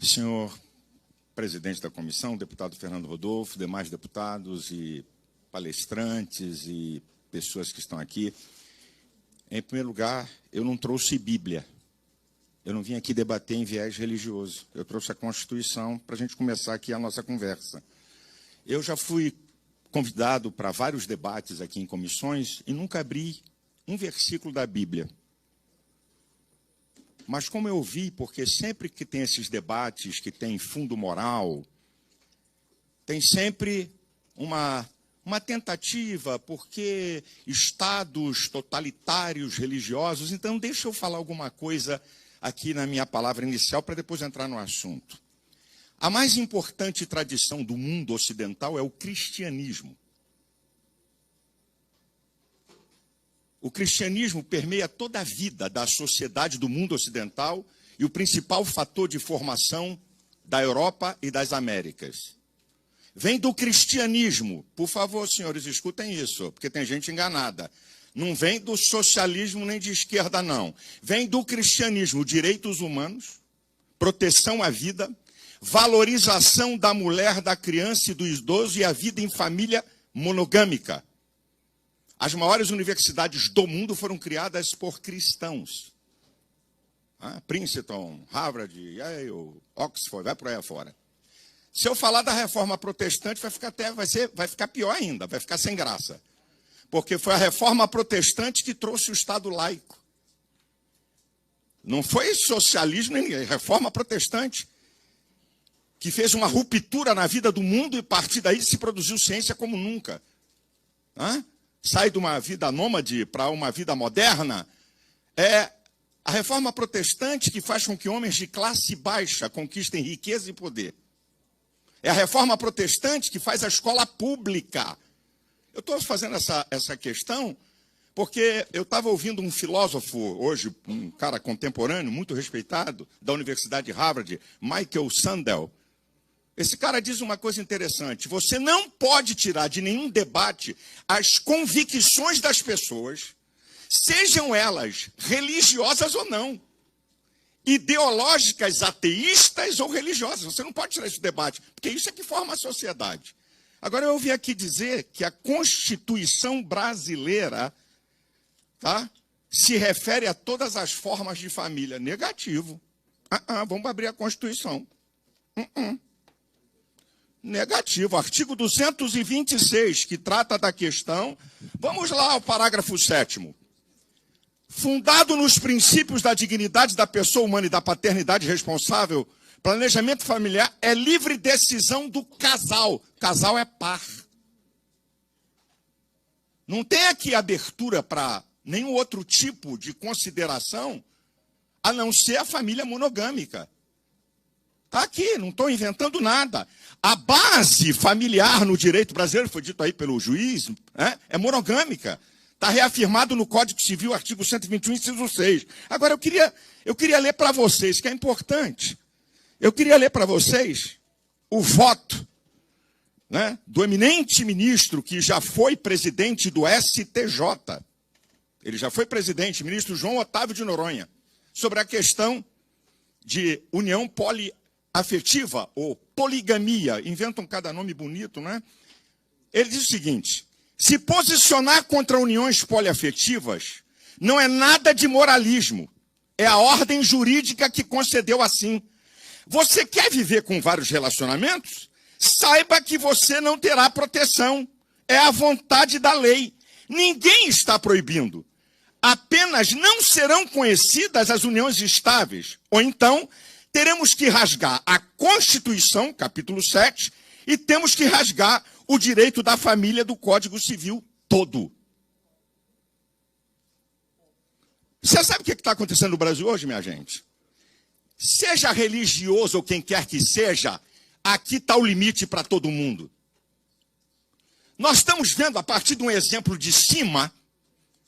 Senhor presidente da comissão, deputado Fernando Rodolfo, demais deputados e palestrantes e pessoas que estão aqui. Em primeiro lugar, eu não trouxe Bíblia. Eu não vim aqui debater em viés religioso. Eu trouxe a Constituição para a gente começar aqui a nossa conversa. Eu já fui convidado para vários debates aqui em comissões e nunca abri um versículo da Bíblia. Mas como eu vi, porque sempre que tem esses debates que tem fundo moral, tem sempre uma tentativa, porque estados totalitários, religiosos. Então, deixa eu falar alguma coisa aqui na minha palavra inicial, para depois entrar no assunto. A mais importante tradição do mundo ocidental é o cristianismo. O cristianismo permeia toda a vida da sociedade do mundo ocidental e o principal fator de formação da Europa e das Américas. Vem do cristianismo. Por favor, senhores, escutem isso, porque tem gente enganada. Não vem do socialismo nem de esquerda, não. Vem do cristianismo, direitos humanos, proteção à vida, valorização da mulher, da criança e do idoso e a vida em família monogâmica. As maiores universidades do mundo foram criadas por cristãos. Princeton, Harvard, Yale, Oxford, vai por aí afora. Se eu falar da reforma protestante, vai ficar pior ainda, vai ficar sem graça. Porque foi a reforma protestante que trouxe o Estado laico. Não foi socialismo, nem reforma protestante, que fez uma ruptura na vida do mundo e a partir daí se produziu ciência como nunca. Sai de uma vida nômade para uma vida moderna. É a reforma protestante que faz com que homens de classe baixa conquistem riqueza e poder. É a reforma protestante que faz a escola pública. Eu estou fazendo essa questão porque eu estava ouvindo um filósofo hoje, um cara contemporâneo, muito respeitado, da Universidade de Harvard, Michael Sandel. Esse cara diz uma coisa interessante: você não pode tirar de nenhum debate as convicções das pessoas, sejam elas religiosas ou não, ideológicas, ateístas ou religiosas. Você não pode tirar esse debate, porque isso é que forma a sociedade. Agora, eu ouvi aqui dizer que a Constituição brasileira se refere a todas as formas de família. Negativo. Vamos abrir a Constituição. Negativo. Artigo 226, que trata da questão. Vamos lá ao parágrafo 7º. Fundado nos princípios da dignidade da pessoa humana e da paternidade responsável, planejamento familiar é livre decisão do casal. Casal é par. Não tem aqui abertura para nenhum outro tipo de consideração, a não ser a família monogâmica. Está aqui, não estou inventando nada. A base familiar no direito brasileiro, foi dito aí pelo juiz, é monogâmica. Está reafirmado no Código Civil, artigo 121, inciso 6. Agora, eu queria ler para vocês, que é importante. Eu queria ler para vocês o voto do eminente ministro que já foi presidente do STJ. Ele já foi presidente, ministro João Otávio de Noronha, sobre a questão de união poliafetiva ou poligamia. Inventam cada nome bonito, né? Ele diz o seguinte: se posicionar contra uniões poliafetivas não é nada de moralismo. É a ordem jurídica que concedeu assim. Você quer viver com vários relacionamentos? Saiba que você não terá proteção. É a vontade da lei. Ninguém está proibindo. Apenas não serão conhecidas as uniões estáveis. Ou então, teremos que rasgar a Constituição, capítulo 7, e temos que rasgar o direito da família do Código Civil todo. Você sabe o que está acontecendo no Brasil hoje, minha gente? Seja religioso ou quem quer que seja, aqui está o limite para todo mundo. Nós estamos vendo, a partir de um exemplo de cima,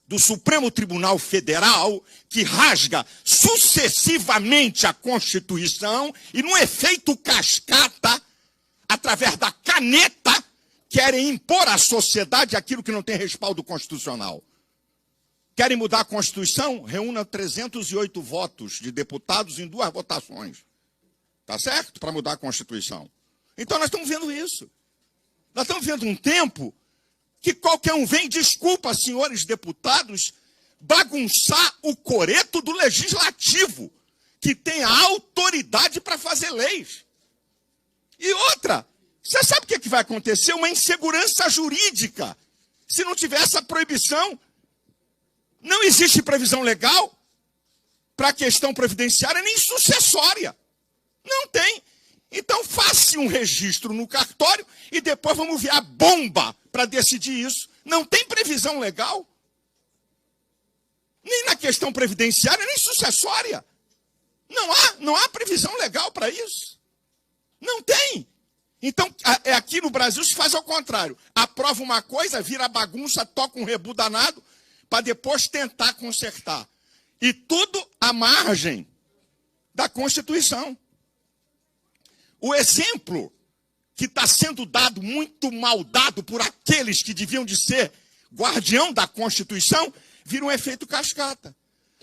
do Supremo Tribunal Federal, que rasga sucessivamente a Constituição e, num efeito cascata, através da caneta, querem impor à sociedade aquilo que não tem respaldo constitucional. Querem mudar a Constituição? Reúna 308 votos de deputados em 2 votações. tá certo? Para mudar a Constituição. Então nós estamos vendo isso. Nós estamos vendo um tempo que qualquer um vem, desculpa, senhores deputados, bagunçar o coreto do legislativo, que tem a autoridade para fazer leis. E outra, você sabe o que vai acontecer? Uma insegurança jurídica. Se não tiver essa proibição, não existe previsão legal para a questão previdenciária nem sucessória. Não tem. Então, faça um registro no cartório e depois vamos ver a bomba para decidir isso. Não tem previsão legal. Nem na questão previdenciária, nem sucessória. Não há previsão legal para isso. Não tem. Então, aqui no Brasil se faz ao contrário. Aprova uma coisa, vira bagunça, toca um rebu danado, para depois tentar consertar. E tudo à margem da Constituição. O exemplo que está sendo dado, muito mal dado por aqueles que deviam de ser guardião da Constituição, vira um efeito cascata.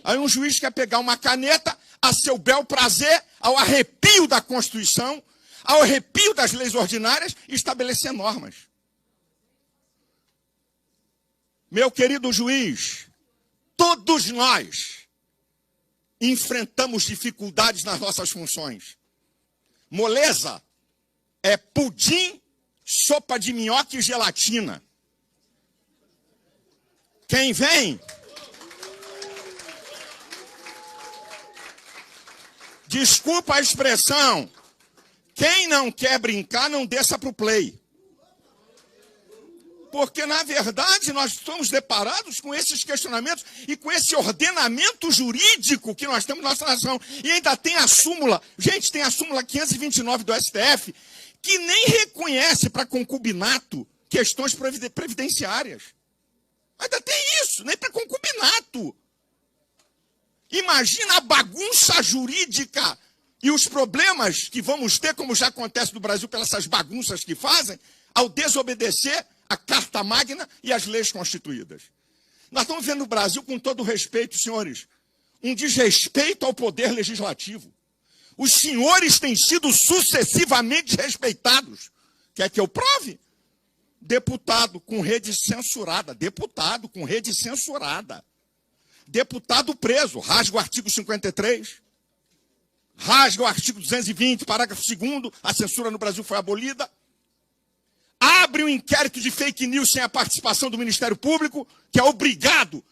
Aí um juiz quer pegar uma caneta a seu bel prazer, ao arrepio da Constituição, ao arrepio das leis ordinárias, e estabelecer normas. Meu querido juiz, todos nós enfrentamos dificuldades nas nossas funções. Moleza é pudim, sopa de minhoca e gelatina. Quem vem? Desculpa a expressão. Quem não quer brincar, não desça para o play. Porque, na verdade, nós estamos deparados com esses questionamentos e com esse ordenamento jurídico que nós temos na nossa nação. E ainda tem a súmula, gente, tem a súmula 529 do STF, que nem reconhece para concubinato questões previdenciárias. Ainda tem isso, nem para concubinato. Imagina a bagunça jurídica e os problemas que vamos ter, como já acontece no Brasil, pelas essas bagunças que fazem, ao desobedecer a Carta Magna e as leis constituídas. Nós estamos vendo no Brasil, com todo respeito, senhores, um desrespeito ao poder legislativo. Os senhores têm sido sucessivamente desrespeitados. Quer que eu prove? Deputado com rede censurada. Deputado com rede censurada. Deputado preso. Rasga o artigo 53. Rasga o artigo 220, parágrafo 2º. A censura no Brasil foi abolida. Abre um inquérito de fake news sem a participação do Ministério Público, que é obrigado,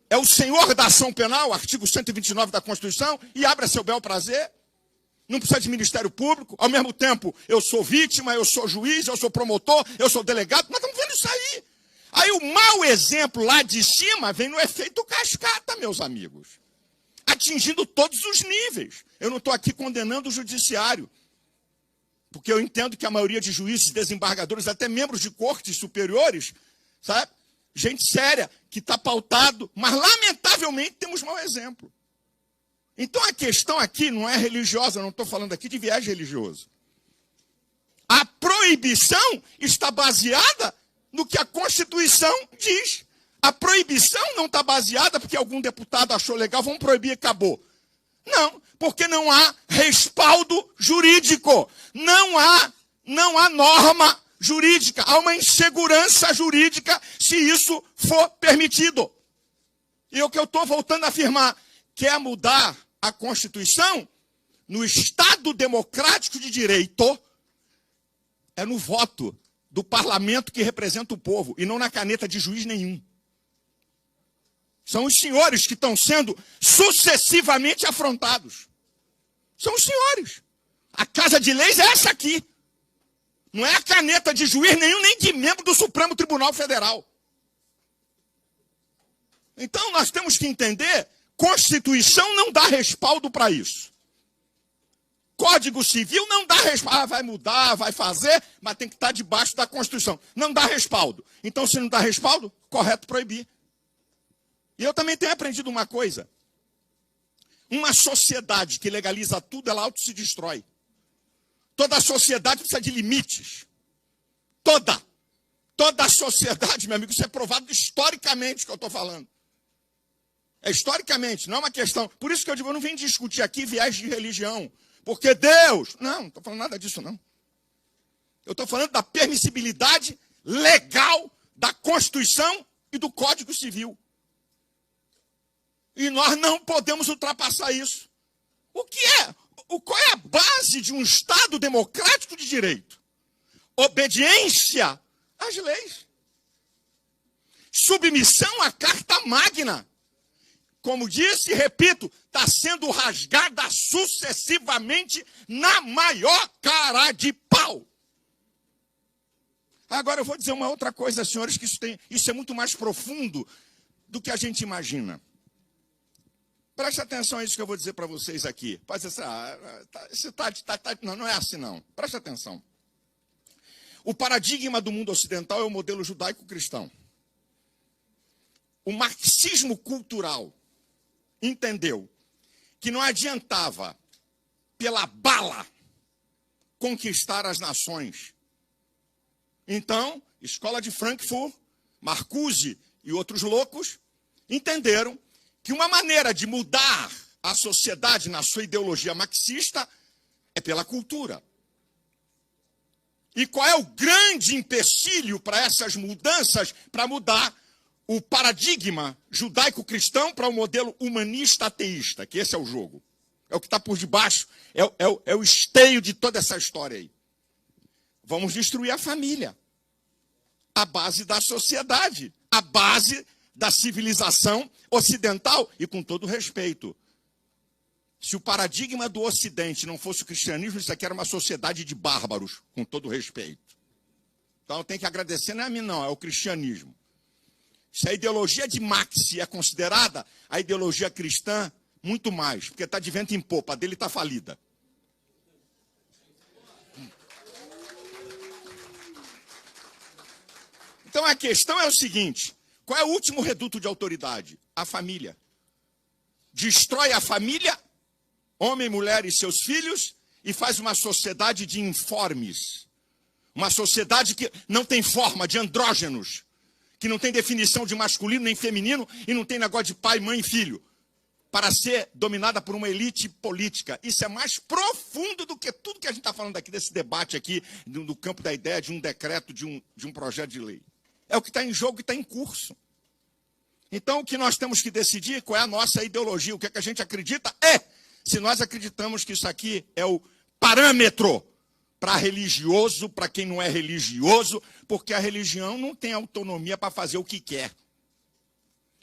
é o senhor da ação penal, artigo 129 da Constituição, e abre a seu bel prazer. Não precisa de Ministério Público. Ao mesmo tempo, eu sou vítima, eu sou juiz, eu sou promotor, eu sou delegado. Nós estamos vendo isso aí. Aí o mau exemplo lá de cima vem no efeito cascata, meus amigos. Atingindo todos os níveis. Eu não estou aqui condenando o judiciário. Porque eu entendo que a maioria de juízes, desembargadores, até membros de cortes superiores, sabe? Gente séria, que está pautado, mas lamentavelmente temos mau exemplo. Então a questão aqui não é religiosa, eu não estou falando aqui de viés religioso. A proibição está baseada no que a Constituição diz. A proibição não está baseada porque algum deputado achou legal, vamos proibir e acabou. Não, porque não há respaldo jurídico. Não há norma jurídica. Há uma insegurança jurídica se isso for permitido. E o que eu estou voltando a afirmar, quer mudar a Constituição? No Estado democrático de direito, é no voto do parlamento que representa o povo, e não na caneta de juiz nenhum. São os senhores que estão sendo sucessivamente afrontados. São os senhores. A casa de leis é essa aqui. Não é a caneta de juiz nenhum, nem de membro do Supremo Tribunal Federal. Então nós temos que entender, Constituição não dá respaldo para isso. Código Civil não dá respaldo. Ah, vai mudar, vai fazer, mas tem que estar debaixo da Constituição. Não dá respaldo. Então, se não dá respaldo, correto proibir. E eu também tenho aprendido uma coisa. Uma sociedade que legaliza tudo, ela auto se destrói. Toda sociedade precisa de limites. Toda. Toda a sociedade, meu amigo, isso é provado historicamente que eu estou falando. É historicamente, não é uma questão. Por isso que eu digo, eu não venho discutir aqui viés de religião. porque Deus... Não estou falando nada disso, não. Eu estou falando da permissibilidade legal da Constituição e do Código Civil. E nós não podemos ultrapassar isso. Qual é a base de um Estado democrático de direito? Obediência às leis. Submissão à Carta Magna. Como disse e repito, está sendo rasgada sucessivamente na maior cara de pau. Agora eu vou dizer uma outra coisa, senhores, que isso é muito mais profundo do que a gente imagina. Preste atenção a isso que eu vou dizer para vocês aqui. Pode ser, não é assim não. Preste atenção. O paradigma do mundo ocidental é o modelo judaico-cristão. O marxismo cultural entendeu que não adiantava, pela bala, conquistar as nações. Então, Escola de Frankfurt, Marcuse e outros loucos entenderam que uma maneira de mudar a sociedade na sua ideologia marxista é pela cultura. E qual é o grande empecilho para essas mudanças, para mudar o paradigma judaico-cristão para o modelo humanista-ateísta, que esse é o jogo. É o que está por debaixo, é o esteio de toda essa história aí. Vamos destruir a família, a base da sociedade, a base da civilização ocidental. E com todo respeito, se o paradigma do Ocidente não fosse o cristianismo, isso aqui era uma sociedade de bárbaros, com todo respeito. Então eu tenho que agradecer, não é a mim não, é o cristianismo. Se a ideologia de Marx é considerada, a ideologia cristã, muito mais, porque está de vento em popa, a dele está falida. Então a questão é o seguinte, qual é o último reduto de autoridade? A família. Destrói a família, homem, mulher e seus filhos, e faz uma sociedade de informes. Uma sociedade que não tem forma, de andrógenos, que não tem definição de masculino nem feminino, e não tem negócio de pai, mãe e filho, para ser dominada por uma elite política. Isso é mais profundo do que tudo que a gente está falando aqui, desse debate aqui, do campo da ideia de um decreto, de um projeto de lei. É o que está em jogo e está em curso. Então, o que nós temos que decidir, qual é a nossa ideologia, o que é que a gente acredita, se nós acreditamos que isso aqui é o parâmetro para religioso, para quem não é religioso, porque a religião não tem autonomia para fazer o que quer.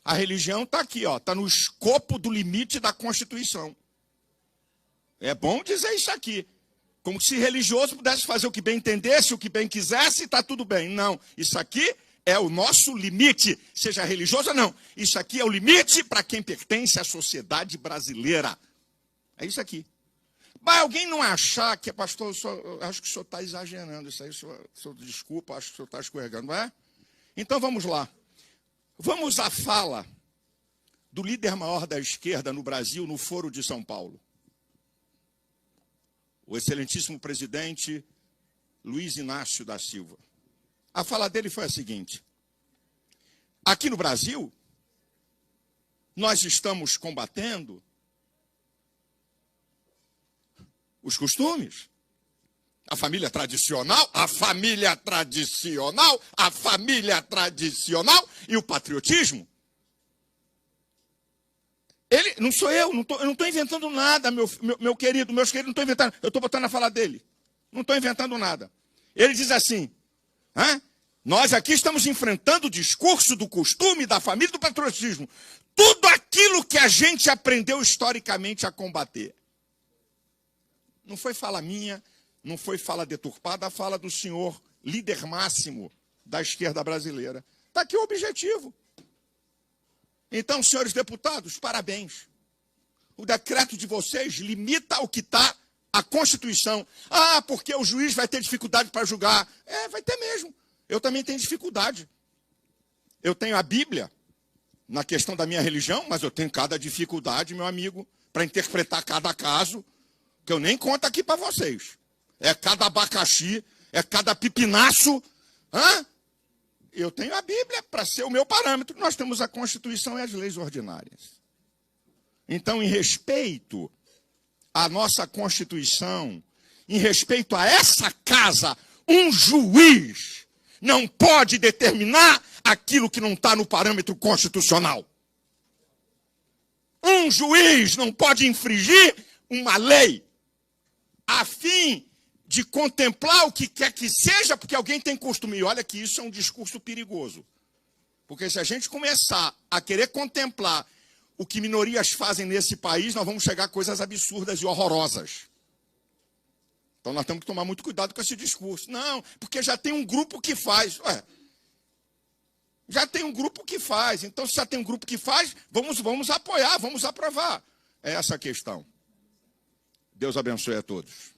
A religião está aqui, está no escopo do limite da Constituição. É bom dizer isso aqui. Como se religioso pudesse fazer o que bem entendesse, o que bem quisesse, está tudo bem. Não, isso aqui é o nosso limite, seja religioso ou não. Isso aqui é o limite para quem pertence à sociedade brasileira. É isso aqui. Mas alguém não achar que, pastor, acho que o senhor está exagerando isso aí, desculpa, acho que o senhor está escorregando, não é? Então vamos lá. Vamos à fala do líder maior da esquerda no Brasil, no Foro de São Paulo. O excelentíssimo presidente Luiz Inácio da Silva. A fala dele foi a seguinte: aqui no Brasil, nós estamos combatendo os costumes, a família tradicional e o patriotismo. Ele, não sou eu não estou inventando nada, meu querido, meus queridos, não estou inventando, eu estou botando a fala dele. Não estou inventando nada. Ele diz assim, nós aqui estamos enfrentando o discurso do costume, da família e do patriotismo. Tudo aquilo que a gente aprendeu historicamente a combater. Não foi fala minha, não foi fala deturpada, a fala do senhor líder máximo da esquerda brasileira. Está aqui o objetivo. Então, senhores deputados, parabéns. O decreto de vocês limita o que está a Constituição. Porque o juiz vai ter dificuldade para julgar. Vai ter mesmo. Eu também tenho dificuldade. Eu tenho a Bíblia na questão da minha religião, mas eu tenho cada dificuldade, meu amigo, para interpretar cada caso, que eu nem conto aqui para vocês. É cada abacaxi, é cada pipinaço. Eu tenho a Bíblia para ser o meu parâmetro. Nós temos a Constituição e as leis ordinárias. Então, em respeito a nossa Constituição, em respeito a essa casa, um juiz não pode determinar aquilo que não está no parâmetro constitucional. Um juiz não pode infringir uma lei a fim de contemplar o que quer que seja, porque alguém tem costume. E olha que isso é um discurso perigoso. Porque se a gente começar a querer contemplar o que minorias fazem nesse país, nós vamos chegar a coisas absurdas e horrorosas. Então nós temos que tomar muito cuidado com esse discurso. Não, porque já tem um grupo que faz. Já tem um grupo que faz. Então, se já tem um grupo que faz, vamos apoiar, vamos aprovar. É essa a questão. Deus abençoe a todos.